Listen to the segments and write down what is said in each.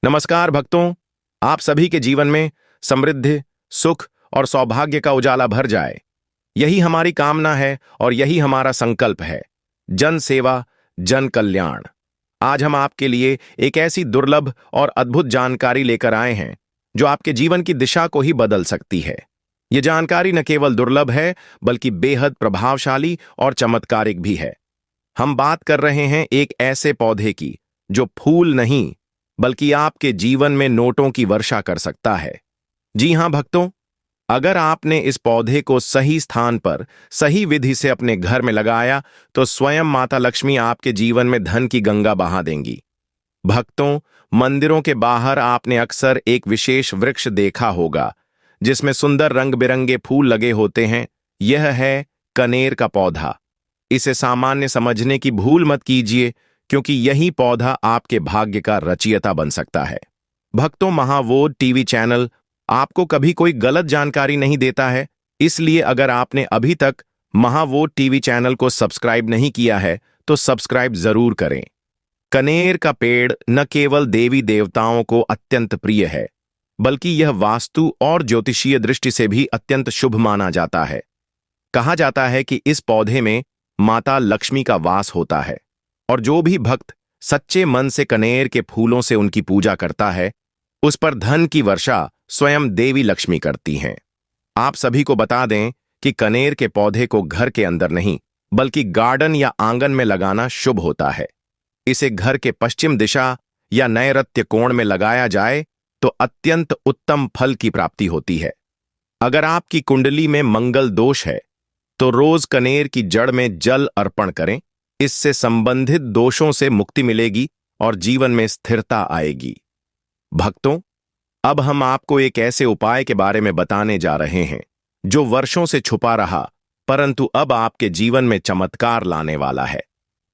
नमस्कार भक्तों। आप सभी के जीवन में समृद्धि, सुख और सौभाग्य का उजाला भर जाए, यही हमारी कामना है और यही हमारा संकल्प है। जन सेवा, जन कल्याण। आज हम आपके लिए एक ऐसी दुर्लभ और अद्भुत जानकारी लेकर आए हैं जो आपके जीवन की दिशा को ही बदल सकती है। ये जानकारी न केवल दुर्लभ है बल्कि बेहद प्रभावशाली और चमत्कारिक भी है। हम बात कर रहे हैं एक ऐसे पौधे की जो फूल नहीं बल्कि आपके जीवन में नोटों की वर्षा कर सकता है। जी हां भक्तों, अगर आपने इस पौधे को सही स्थान पर सही विधि से अपने घर में लगाया तो स्वयं माता लक्ष्मी आपके जीवन में धन की गंगा बहा देंगी। भक्तों, मंदिरों के बाहर आपने अक्सर एक विशेष वृक्ष देखा होगा जिसमें सुंदर रंग बिरंगे फूल लगे होते हैं। यह है कनेर का पौधा। इसे सामान्य समझने की भूल मत कीजिए, क्योंकि यही पौधा आपके भाग्य का रचयिता बन सकता है। भक्तों, महावोध टीवी चैनल आपको कभी कोई गलत जानकारी नहीं देता है, इसलिए अगर आपने अभी तक महावोध टीवी चैनल को सब्सक्राइब नहीं किया है तो सब्सक्राइब जरूर करें। कनेर का पेड़ न केवल देवी देवताओं को अत्यंत प्रिय है, बल्कि यह वास्तु और ज्योतिषीय दृष्टि से भी अत्यंत शुभ माना जाता है। कहा जाता है कि इस पौधे में माता लक्ष्मी का वास होता है और जो भी भक्त सच्चे मन से कनेर के फूलों से उनकी पूजा करता है, उस पर धन की वर्षा स्वयं देवी लक्ष्मी करती हैं। आप सभी को बता दें कि कनेर के पौधे को घर के अंदर नहीं बल्कि गार्डन या आंगन में लगाना शुभ होता है। इसे घर के पश्चिम दिशा या नैऋत्य कोण में लगाया जाए तो अत्यंत उत्तम फल की प्राप्ति होती है। अगर आपकी कुंडली में मंगल दोष है तो रोज कनेर की जड़ में जल अर्पण करें। इससे संबंधित दोषों से मुक्ति मिलेगी और जीवन में स्थिरता आएगी। भक्तों, अब हम आपको एक ऐसे उपाय के बारे में बताने जा रहे हैं जो वर्षों से छुपा रहा, परंतु अब आपके जीवन में चमत्कार लाने वाला है।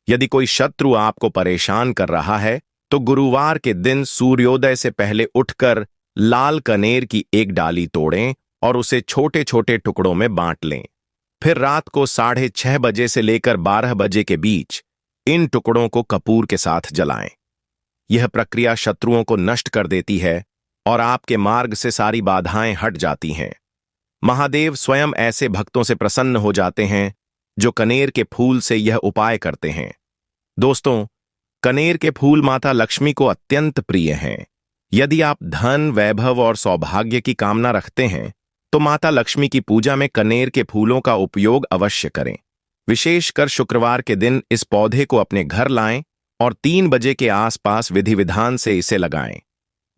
यदि कोई शत्रु आपको परेशान कर रहा है तो गुरुवार के दिन सूर्योदय से पहले उठकर लाल कनेर की एक डाली तोड़ें और उसे छोटे छोटे टुकड़ों में बांट लें। फिर रात को 6:30 बजे से लेकर 12 बजे के बीच इन टुकड़ों को कपूर के साथ जलाएं। यह प्रक्रिया शत्रुओं को नष्ट कर देती है और आपके मार्ग से सारी बाधाएं हट जाती हैं। महादेव स्वयं ऐसे भक्तों से प्रसन्न हो जाते हैं जो कनेर के फूल से यह उपाय करते हैं। दोस्तों, कनेर के फूल माता लक्ष्मी को अत्यंत प्रिय हैं। यदि आप धन, वैभव और सौभाग्य की कामना रखते हैं तो माता लक्ष्मी की पूजा में कनेर के फूलों का उपयोग अवश्य करें। विशेषकर शुक्रवार के दिन इस पौधे को अपने घर लाएं और 3 बजे के आसपास विधि विधान से इसे लगाएं।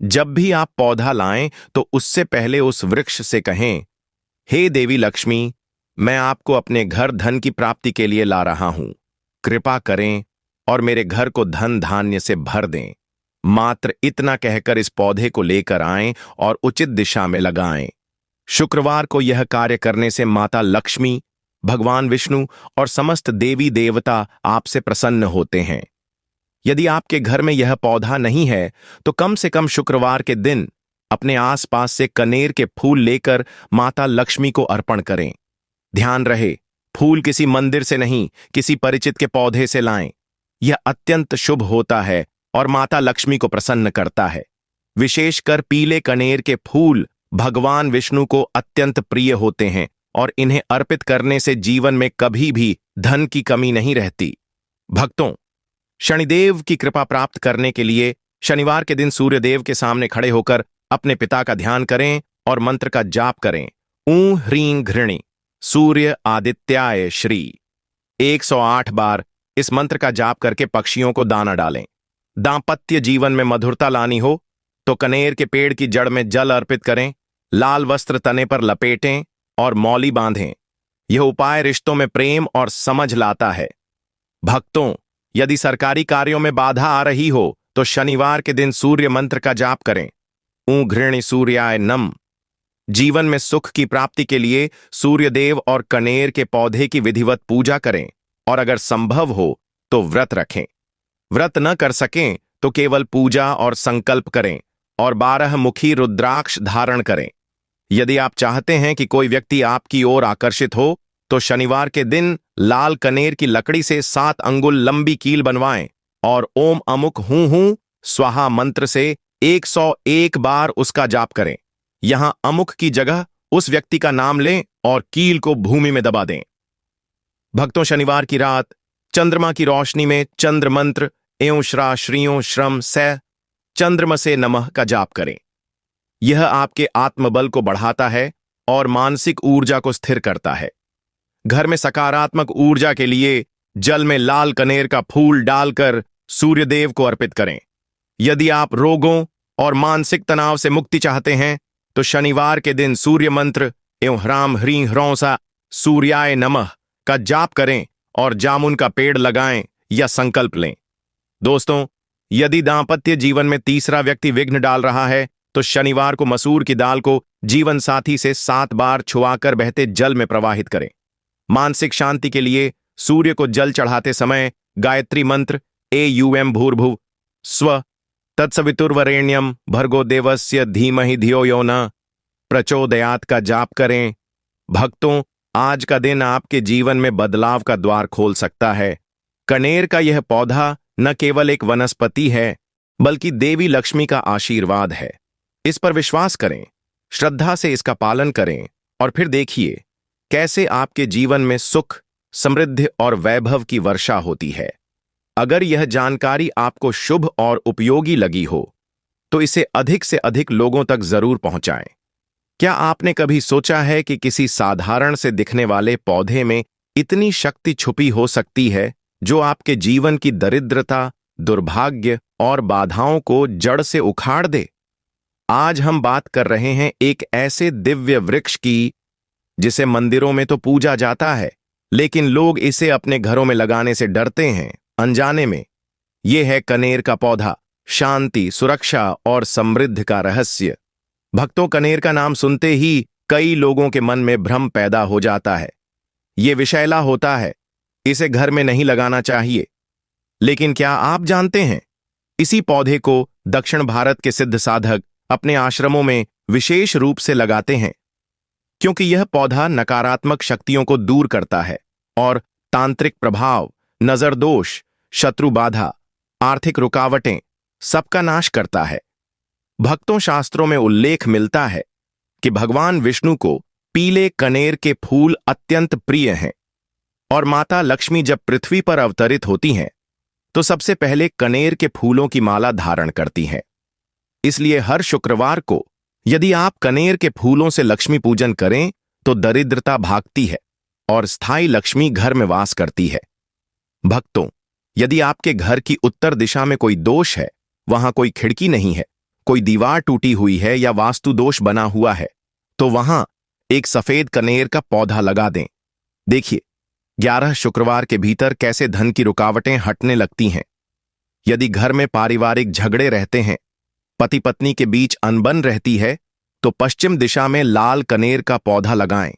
जब भी आप पौधा लाएं तो उससे पहले उस वृक्ष से कहें, हे देवी लक्ष्मी, मैं आपको अपने घर धन की प्राप्ति के लिए ला रहा हूं। कृपा करें और मेरे घर को धन धान्य से भर दें। मात्र इतना कहकर इस पौधे को लेकर आएं और उचित दिशा में लगाएं। शुक्रवार को यह कार्य करने से माता लक्ष्मी, भगवान विष्णु और समस्त देवी देवता आपसे प्रसन्न होते हैं। यदि आपके घर में यह पौधा नहीं है तो कम से कम शुक्रवार के दिन अपने आसपास से कनेर के फूल लेकर माता लक्ष्मी को अर्पण करें। ध्यान रहे, फूल किसी मंदिर से नहीं, किसी परिचित के पौधे से लाएं। यह अत्यंत शुभ होता है और माता लक्ष्मी को प्रसन्न करता है। विशेषकर पीले कनेर के फूल भगवान विष्णु को अत्यंत प्रिय होते हैं और इन्हें अर्पित करने से जीवन में कभी भी धन की कमी नहीं रहती। भक्तों, शनिदेव की कृपा प्राप्त करने के लिए शनिवार के दिन सूर्यदेव के सामने खड़े होकर अपने पिता का ध्यान करें और मंत्र का जाप करें। ऊं ह्रीं घृणी सूर्य आदित्याय श्री 108 बार इस मंत्र का जाप करके पक्षियों को दाना डालें। दांपत्य जीवन में मधुरता लानी हो तो कनेर के पेड़ की जड़ में जल अर्पित करें, लाल वस्त्र तने पर लपेटें और मौली बांधें। यह उपाय रिश्तों में प्रेम और समझ लाता है। भक्तों, यदि सरकारी कार्यों में बाधा आ रही हो तो शनिवार के दिन सूर्य मंत्र का जाप करें। ऊं घृणी सूर्याय नम। जीवन में सुख की प्राप्ति के लिए सूर्यदेव और कनेर के पौधे की विधिवत पूजा करें और अगर संभव हो तो व्रत रखें। व्रत न कर सकें तो केवल पूजा और संकल्प करें और 12 मुखी रुद्राक्ष धारण करें। यदि आप चाहते हैं कि कोई व्यक्ति आपकी ओर आकर्षित हो तो शनिवार के दिन लाल कनेर की लकड़ी से 7 अंगुल लंबी कील बनवाएं और ओम अमुक हूं हूं स्वाहा मंत्र से 101 बार उसका जाप करें। यहां अमुक की जगह उस व्यक्ति का नाम लें और कील को भूमि में दबा दें। भक्तों, शनिवार की रात चंद्रमा की रोशनी में चंद्र मंत्र एवं श्रीयों श्रम से चंद्रमसे नमः का जाप करें। यह आपके आत्मबल को बढ़ाता है और मानसिक ऊर्जा को स्थिर करता है। घर में सकारात्मक ऊर्जा के लिए जल में लाल कनेर का फूल डालकर सूर्यदेव को अर्पित करें। यदि आप रोगों और मानसिक तनाव से मुक्ति चाहते हैं तो शनिवार के दिन सूर्य मंत्र एवं ह्राम ह्रीं ह्रौं सा सूर्याय नमः का जाप करें और जामुन का पेड़ लगाएं या संकल्प लें। दोस्तों, यदि दांपत्य जीवन में तीसरा व्यक्ति विघ्न डाल रहा है तो शनिवार को मसूर की दाल को जीवन साथी से 7 बार छुआकर बहते जल में प्रवाहित करें। मानसिक शांति के लिए सूर्य को जल चढ़ाते समय गायत्री मंत्र एयूएम भूर्भुव स्व तत्सवितुर्वरेण्यम भर्गो देवस्य धीमहि धियो यो न प्रचोदयात् का जाप करें। भक्तों, आज का दिन आपके जीवन में बदलाव का द्वार खोल सकता है। कनेर का यह पौधा न केवल एक वनस्पति है बल्कि देवी लक्ष्मी का आशीर्वाद है। इस पर विश्वास करें, श्रद्धा से इसका पालन करें और फिर देखिए कैसे आपके जीवन में सुख, समृद्धि और वैभव की वर्षा होती है। अगर यह जानकारी आपको शुभ और उपयोगी लगी हो तो इसे अधिक से अधिक लोगों तक जरूर पहुंचाएं। क्या आपने कभी सोचा है कि किसी साधारण से दिखने वाले पौधे में इतनी शक्ति छुपी हो सकती है जो आपके जीवन की दरिद्रता, दुर्भाग्य और बाधाओं को जड़ से उखाड़ दे? आज हम बात कर रहे हैं एक ऐसे दिव्य वृक्ष की जिसे मंदिरों में तो पूजा जाता है, लेकिन लोग इसे अपने घरों में लगाने से डरते हैं, अनजाने में। यह है कनेर का पौधा, शांति, सुरक्षा और समृद्धि का रहस्य। भक्तों, कनेर का नाम सुनते ही कई लोगों के मन में भ्रम पैदा हो जाता है। यह विषैला होता है, इसे घर में नहीं लगाना चाहिए। लेकिन क्या आप जानते हैं, इसी पौधे को दक्षिण भारत के सिद्ध साधक अपने आश्रमों में विशेष रूप से लगाते हैं, क्योंकि यह पौधा नकारात्मक शक्तियों को दूर करता है और तांत्रिक प्रभाव, नजर दोष, शत्रु बाधा, आर्थिक रुकावटें सबका नाश करता है। भक्तों, शास्त्रों में उल्लेख मिलता है कि भगवान विष्णु को पीले कनेर के फूल अत्यंत प्रिय हैं और माता लक्ष्मी जब पृथ्वी पर अवतरित होती हैं तो सबसे पहले कनेर के फूलों की माला धारण करती हैं। इसलिए हर शुक्रवार को यदि आप कनेर के फूलों से लक्ष्मी पूजन करें तो दरिद्रता भागती है और स्थायी लक्ष्मी घर में वास करती है। भक्तों, यदि आपके घर की उत्तर दिशा में कोई दोष है, वहां कोई खिड़की नहीं है, कोई दीवार टूटी हुई है या वास्तु दोष बना हुआ है, तो वहां एक सफेद कनेर का पौधा लगा दें। देखिए 11 शुक्रवार के भीतर कैसे धन की रुकावटें हटने लगती हैं। यदि घर में पारिवारिक झगड़े रहते हैं, पति पत्नी के बीच अनबन रहती है, तो पश्चिम दिशा में लाल कनेर का पौधा लगाएं।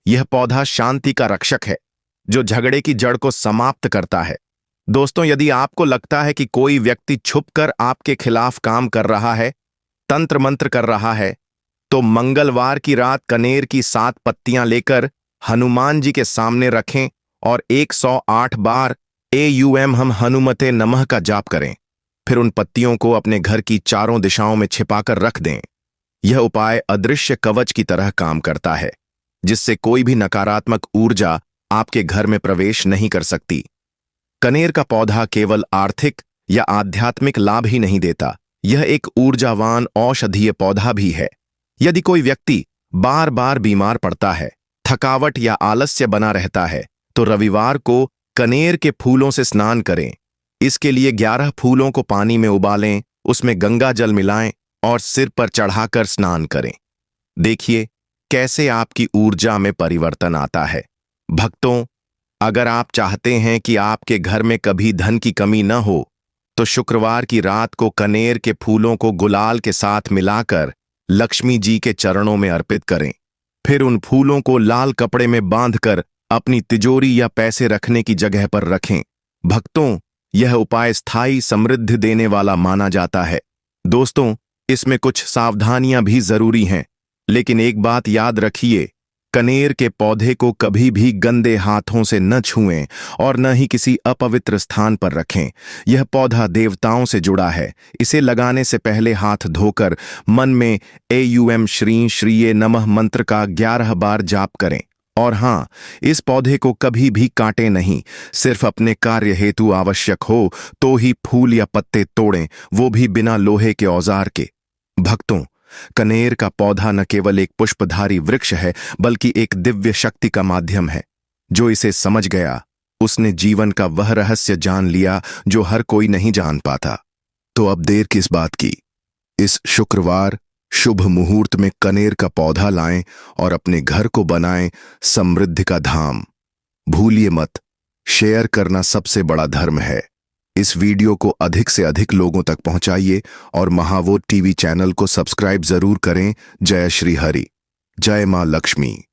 यह पौधा शांति का रक्षक है जो झगड़े की जड़ को समाप्त करता है। दोस्तों, यदि आपको लगता है कि कोई व्यक्ति छुपकर आपके खिलाफ काम कर रहा है, तंत्र मंत्र कर रहा है, तो मंगलवार की रात कनेर की 7 पत्तियां लेकर हनुमान जी के सामने रखें और 108 बार एयूएम हम हनुमते नमः का जाप करें। फिर उन पत्तियों को अपने घर की चारों दिशाओं में छिपाकर रख दें। यह उपाय अदृश्य कवच की तरह काम करता है, जिससे कोई भी नकारात्मक ऊर्जा आपके घर में प्रवेश नहीं कर सकती। कनेर का पौधा केवल आर्थिक या आध्यात्मिक लाभ ही नहीं देता, यह एक ऊर्जावान औषधीय पौधा भी है। यदि कोई व्यक्ति बार बार बीमार पड़ता है, थकावट या आलस्य बना रहता है, तो रविवार को कनेर के फूलों से स्नान करें। इसके लिए 11 फूलों को पानी में उबालें, उसमें गंगा जल मिलाएं और सिर पर चढ़ाकर स्नान करें। देखिए कैसे आपकी ऊर्जा में परिवर्तन आता है। भक्तों, अगर आप चाहते हैं कि आपके घर में कभी धन की कमी न हो, तो शुक्रवार की रात को कनेर के फूलों को गुलाल के साथ मिलाकर लक्ष्मी जी के चरणों में अर्पित करें। फिर उन फूलों को लाल कपड़े में बांधकर अपनी तिजोरी या पैसे रखने की जगह पर रखें। भक्तों, यह उपाय स्थायी समृद्धि देने वाला माना जाता है। दोस्तों, इसमें कुछ सावधानियां भी जरूरी हैं, लेकिन एक बात याद रखिए, कनेर के पौधे को कभी भी गंदे हाथों से न छुएं और न ही किसी अपवित्र स्थान पर रखें। यह पौधा देवताओं से जुड़ा है। इसे लगाने से पहले हाथ धोकर मन में एयूएम श्री श्रीये नमः मंत्र का 11 बार जाप करें। और हाँ, इस पौधे को कभी भी काटें नहीं। सिर्फ अपने कार्य हेतु आवश्यक हो तो ही फूल या पत्ते तोड़ें, वो भी बिना लोहे के औजार के। भक्तों, कनेर का पौधा न केवल एक पुष्पधारी वृक्ष है, बल्कि एक दिव्य शक्ति का माध्यम है। जो इसे समझ गया, उसने जीवन का वह रहस्य जान लिया जो हर कोई नहीं जान पाता। तो अब देर किस बात की? इस शुक्रवार शुभ मुहूर्त में कनेर का पौधा लाएं और अपने घर को बनाएं समृद्धि का धाम। भूलिए मत, शेयर करना सबसे बड़ा धर्म है। इस वीडियो को अधिक से अधिक लोगों तक पहुंचाइए और महावोट टीवी चैनल को सब्सक्राइब जरूर करें। जय श्री हरि, जय मां लक्ष्मी।